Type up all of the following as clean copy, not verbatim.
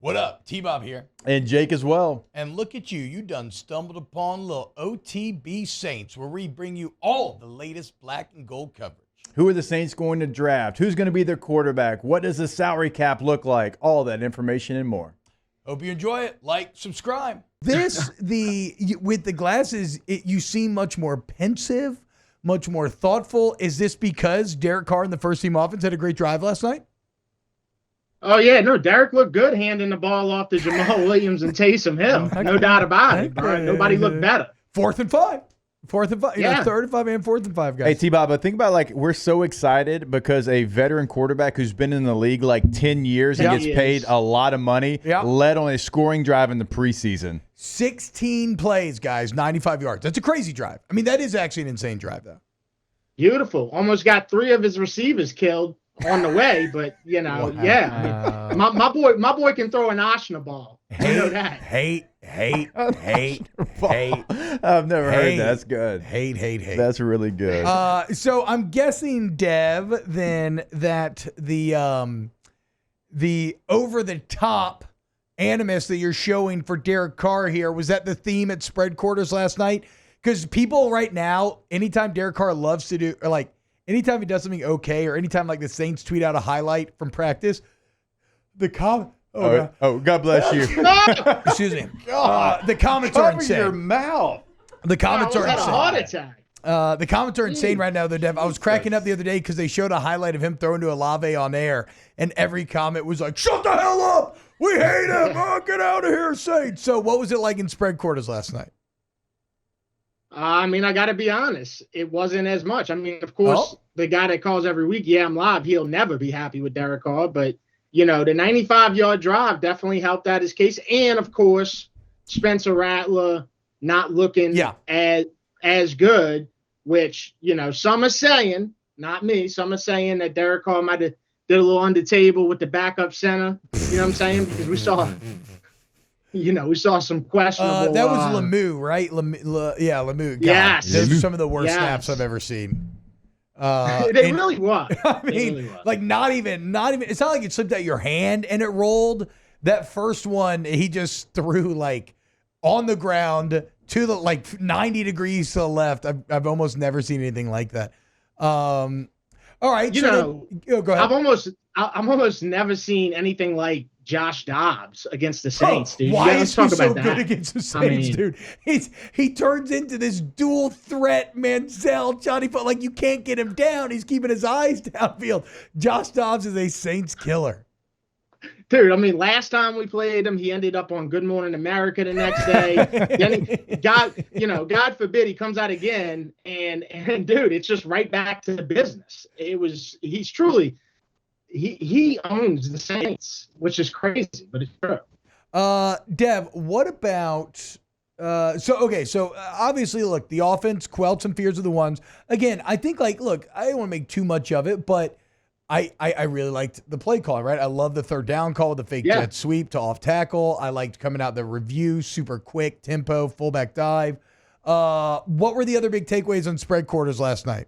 What up? T-Bob here. And Jake as well. And look at you. You done stumbled upon little OTB Saints, where we bring you all the latest black and gold coverage. Who are the Saints going to draft? Who's going to be their quarterback? What does the salary cap look like? All that information and more. Hope you enjoy it. Like, subscribe. With the glasses, you seem much more pensive, much more thoughtful. Is this because Derek Carr and the first team offense had a great drive last night? Oh, yeah. No, Derek looked good handing the ball off to Jamal Williams and Taysom Hill. No doubt about it, bro. Nobody looked better. 4th and 5. 4th and 5. Yeah. 3rd and 5 and 4th and 5, guys. Hey, T-Bob, but think about, we're so excited because a veteran quarterback who's been in the league 10 years and gets paid a lot of money led on a scoring drive in the preseason. 16 plays, guys, 95 yards. That's a crazy drive. I mean, that is actually an insane drive, though. Beautiful. Almost got 3 of his receivers killed on the way, but, yeah. My boy can throw an Ashna ball. You know that. Hate. I've never heard that. That's good. Hate. That's really good. So I'm guessing, Dev, then that the over-the-top animus that you're showing for Derek Carr here, was that the theme at spread quarters last night? Because people right now, anytime Derek Carr loves to do, or anytime he does something okay, or anytime the Saints tweet out a highlight from practice, God bless you. Excuse me. The comments are insane. Cover your mouth. The comments are insane. A heart attack. The comments are insane right now, though, Dev. I was cracking up the other day because they showed a highlight of him throwing to Olave on air, and every comment was like, "Shut the hell up! We hate him! Oh, get out of here, Saints!" So, what was it like in spread quarters last night? I mean, I got to be honest. It wasn't as much. I mean, of course, the guy that calls every week, I'm live. He'll never be happy with Derek Carr, but the 95-yard drive definitely helped out his case. And, of course, Spencer Rattler not looking as good, which, some are saying, not me, some are saying that Derek Carr might have did a little under table with the backup center. You know what I'm saying? Because we saw some questionable. That was Lemieux, right? Lemieux. God, yes. Those are some of the worst snaps I've ever seen. They really was. I mean, not even. It's not like it slipped out your hand and it rolled. That first one, he just threw on the ground to the 90 degrees to the left. I've almost never seen anything like that. All right, go ahead. I've almost never seen anything like Josh Dobbs against the Saints, dude. Why is he so good against the Saints, dude? He turns into this dual threat Manziel, Johnny, but you can't get him down. He's keeping his eyes downfield. Josh Dobbs is a Saints killer. Dude, I mean, last time we played him, he ended up on Good Morning America the next day. Then God forbid he comes out again, and dude, it's just right back to business. He's truly. He owns the Saints, which is crazy, but it's true. Dev, what about so obviously, look, the offense quelled some fears of the ones. Again, I think look, I don't want to make too much of it, but I really liked the play call, right? I love the third down call with the fake jet sweep to off tackle. I liked coming out the review, super quick tempo, fullback dive. What were the other big takeaways on spread quarters last night?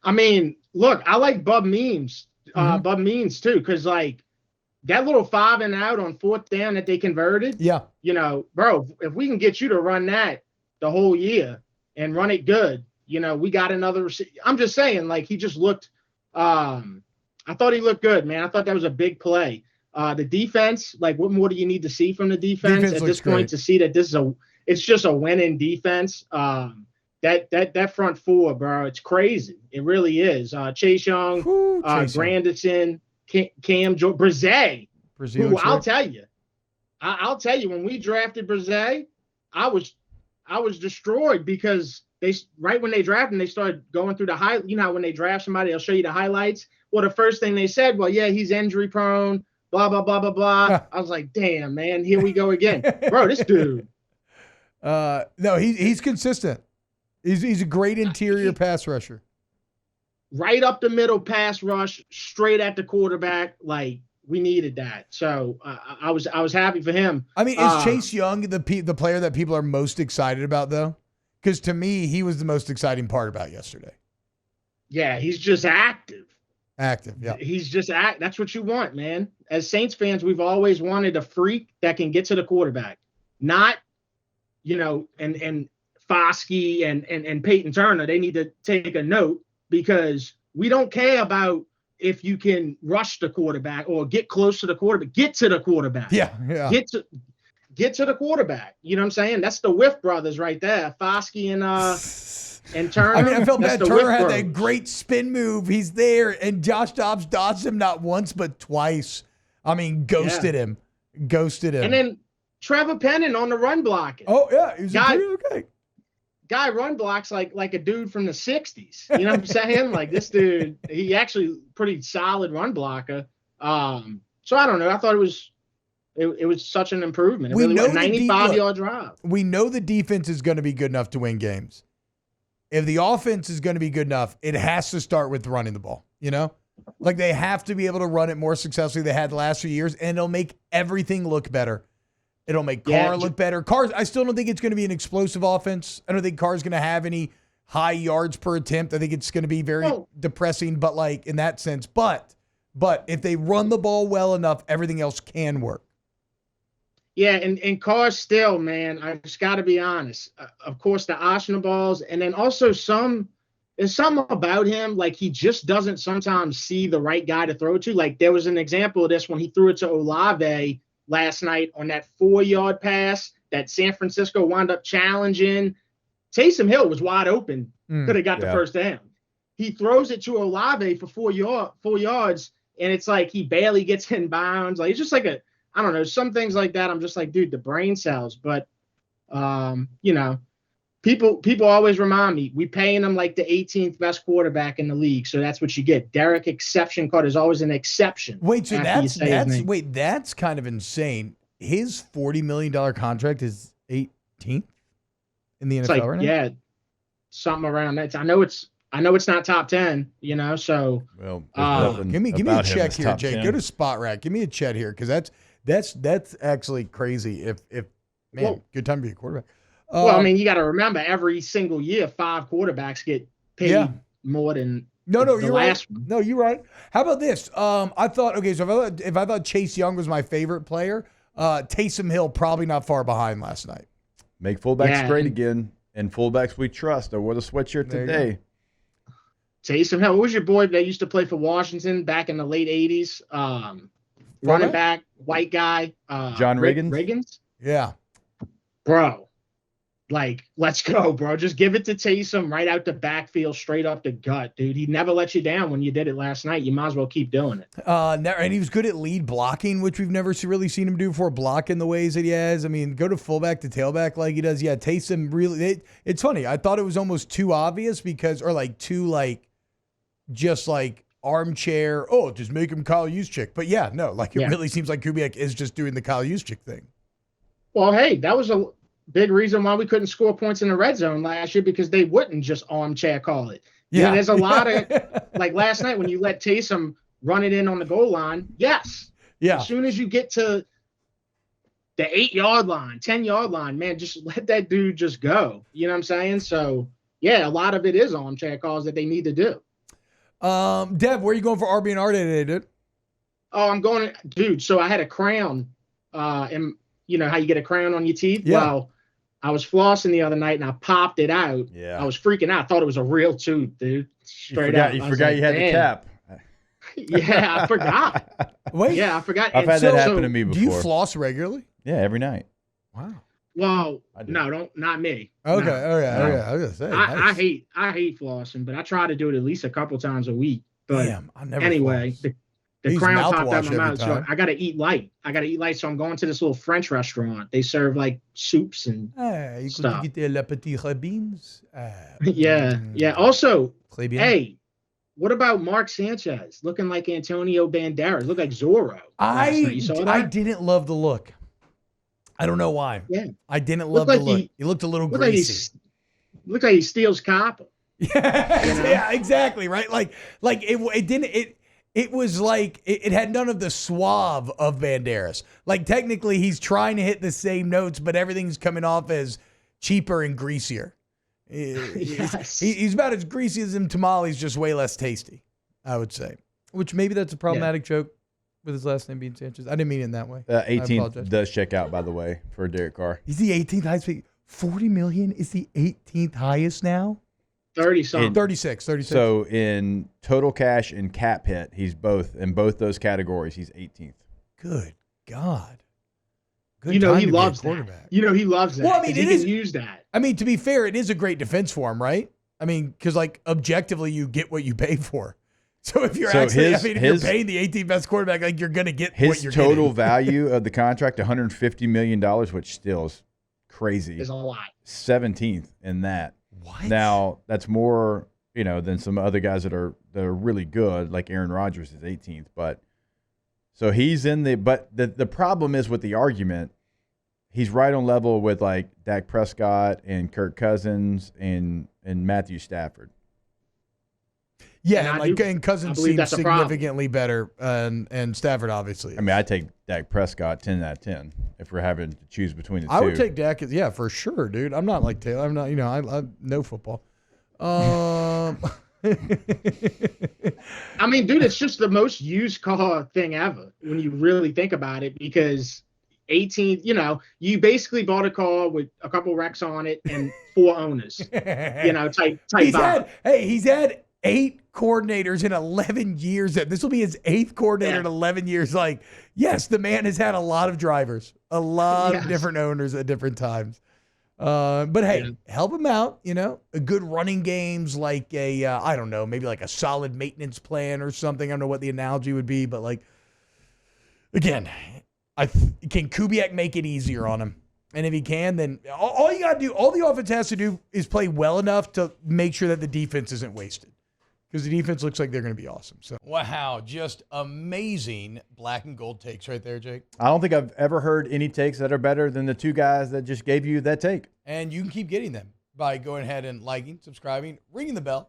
I mean, look, I like Bub Means. Bub Means too, because that little 5 and out on 4th down that they converted. Yeah. Bro, if we can get you to run that the whole year and run it good, we got another. I'm just saying, he just looked. I thought he looked good, man. I thought that was a big play. The defense, what more do you need to see from the defense at this point to see that it's just a winning defense. That front four, bro, it's crazy. It really is. Chase Young, Grandison, Cam, Brzee. Who I'll tell you, when we drafted Brzee, I was destroyed because right when they drafted him, they started going through the highlights. You know, when they draft somebody, they'll show you the highlights. Well, the first thing they said, he's injury prone, blah, blah, blah, blah, blah. I was like, damn, man, here we go again. Bro, this dude. No, he's consistent. He's a great interior pass rusher. Right up the middle pass rush, straight at the quarterback. We needed that. So I was happy for him. I mean, is Chase Young the player that people are most excited about, though? Because to me, he was the most exciting part about yesterday. Yeah, he's just active. Active, yeah. He's just that's what you want, man. As Saints fans, we've always wanted a freak that can get to the quarterback, not, and Foskey and Peyton Turner. They need to take a note, because we don't care about if you can rush the quarterback or get close to the quarterback. Get to the quarterback. Yeah. Get to the quarterback. You know what I'm saying? That's the Whiff brothers right there, Foskey and Turner. I mean, I felt bad. Turner had bros. that great spin move. He's there, and Josh Dobbs dodged him not once but twice. I mean, ghosted him. And then Trevor Pennon on the run blocking. Oh yeah, he was okay. Guy run blocks like a dude from the 60s. You know what I'm saying? Like, this dude, he actually pretty solid run blocker. So I don't know. I thought it was such an improvement. We know a 95-yard drive. We know the defense is going to be good enough to win games. If the offense is going to be good enough, it has to start with running the ball, Like, they have to be able to run it more successfully than they had the last few years, and it'll make everything look better. It'll make Carr look better. I still don't think it's going to be an explosive offense. I don't think Carr's going to have any high yards per attempt. I think it's going to be very depressing, but like in that sense. But if they run the ball well enough, everything else can work. Yeah, and Carr still, man, I just got to be honest. Of course, the optional balls, and then also there's something about him, like he just doesn't sometimes see the right guy to throw to. Like, there was an example of this when he threw it to Olave last night on that 4-yard pass that San Francisco wound up challenging. Taysom Hill was wide open, could have got the first down. He throws it to Olave for 4 yards, and it's like he barely gets in bounds. Like, it's just like I don't know, some things like that. I'm just like, dude, the brain cells. But, people always remind me, we paying him like the 18th best quarterback in the league. So that's what you get. Derek Exception Card is always an exception. Wait, so that's kind of insane. His $40 million contract is 18th in the NFL right now? Yeah, something around that. I know it's not top 10, so. Well, give me a check here, Jake. 10. Go to Spot Rack. Give me a check here, because that's actually crazy. If good time to be a quarterback. Well, I mean, you got to remember, every single year, 5 quarterbacks get paid more than you're right. No, you're right. How about this? I thought, so if I thought Chase Young was my favorite player, Taysom Hill probably not far behind last night. Make fullbacks great again, and fullbacks we trust. I wore the sweatshirt today. Taysom Hill. What was your boy that used to play for Washington back in the late 80s? Running back, white guy. John Riggins? Riggins? Yeah. Bro. Like, let's go, bro. Just give it to Taysom right out the backfield, straight up the gut, dude. He never let you down when you did it last night. You might as well keep doing it. And he was good at lead blocking, which we've never really seen him do before, blocking the ways that he has. I mean, go to fullback to tailback like he does. Yeah, Taysom really it's funny. I thought it was almost too obvious just armchair, just make him Kyle Juszczyk. But yeah, no, it really seems like Kubiak is just doing the Kyle Juszczyk thing. Well, hey, that was a big reason why we couldn't score points in the red zone last year, because they wouldn't just armchair call it. Yeah. There's a lot of, like last night when you let Taysom run it in on the goal line, yes. Yeah. As soon as you get to the 8-yard line, 10-yard line, man, just let that dude just go. You know what I'm saying? So, yeah, a lot of it is armchair calls that they need to do. Dev, where are you going for RB&R today, dude? Oh, I'm going – dude, so I had a crown and you know how you get a crown on your teeth? Yeah. Well, I was flossing the other night and I popped it out. Yeah. I was freaking out. I thought it was a real tooth, dude. Straight up. You forgot you had the cap. Yeah, I forgot. Wait. Yeah, I forgot. I've had that happen to me before. Do you floss regularly? Yeah, every night. Wow. Well, no, not me. Okay. No. Okay. I was gonna say. Nice. I hate flossing, but I try to do it at least a couple times a week. But damn, I never. Anyway, floss. the crown popped out my mouth, so I gotta eat light. So I'm going to this little French restaurant. They serve like soups and stuff. You could get le petit beans. Yeah. Also, hey, what about Mark Sanchez looking like Antonio Banderas? Look like Zorro. I didn't love the look. I don't know why. Yeah, I didn't love the look. He looked a little greasy. Looked like he steals copper. Yeah, you know? Yeah, exactly. Right. Like it didn't. It was like it had none of the suave of Banderas. Like technically he's trying to hit the same notes, but everything's coming off as cheaper and greasier. Yes. He's about as greasy as them tamales, just way less tasty, I would say. Which maybe that's a problematic joke with his last name being Sanchez. I didn't mean it in that way. 18th does check out, by the way, for Derek Carr. He's the 18th highest paid. $40 million is the 18th highest now? 30-something. 36. So in total cash and cap hit, he's in both those categories. He's 18th. Good God. Good he time loves to be a quarterback. that. He loves that. Well, I mean, he can use that. I mean, to be fair, it is a great defense for him, right? I mean, because like objectively, you get what you pay for. So if you're if you're paying the 18th best quarterback, like you're going to get what you're getting. His total getting. value of the contract, $150 million, which still is crazy. Is a lot. 17th in that. What? Now that's more, than some other guys that are really good, like Aaron Rodgers is 18th. But so he's in the problem is with the argument, he's right on level with like Dak Prescott and Kirk Cousins and Matthew Stafford. Yeah, and Cousins seems significantly better, and Stafford obviously. I mean, I take Dak Prescott 10 out of 10 if we're having to choose between the two. I would take Dak, for sure, dude. I'm not like Taylor. I'm not, I know football. I mean, dude, it's just the most used car thing ever when you really think about it, because 18, you basically bought a car with a couple wrecks on it and 4 owners, type he's had 8 coordinators in 11 years. This will be his 8th coordinator in 11 years. Like, yes, the man has had a lot of drivers, a lot of different owners at different times. But hey, help him out, a good running games, like I don't know, maybe like a solid maintenance plan or something. I don't know what the analogy would be, but like, again, can Kubiak make it easier on him? And if he can, then all you got to do, all the offense has to do is play well enough to make sure that the defense isn't wasted. Because the defense looks like they're going to be awesome. So wow, just amazing black and gold takes right there, Jake. I don't think I've ever heard any takes that are better than the two guys that just gave you that take. And you can keep getting them by going ahead and liking, subscribing, ringing the bell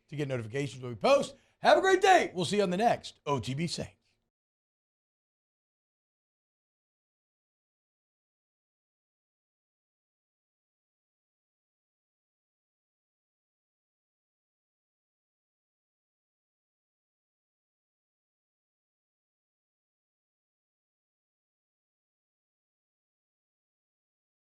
to get notifications when we post. Have a great day. We'll see you on the next OTB Saints.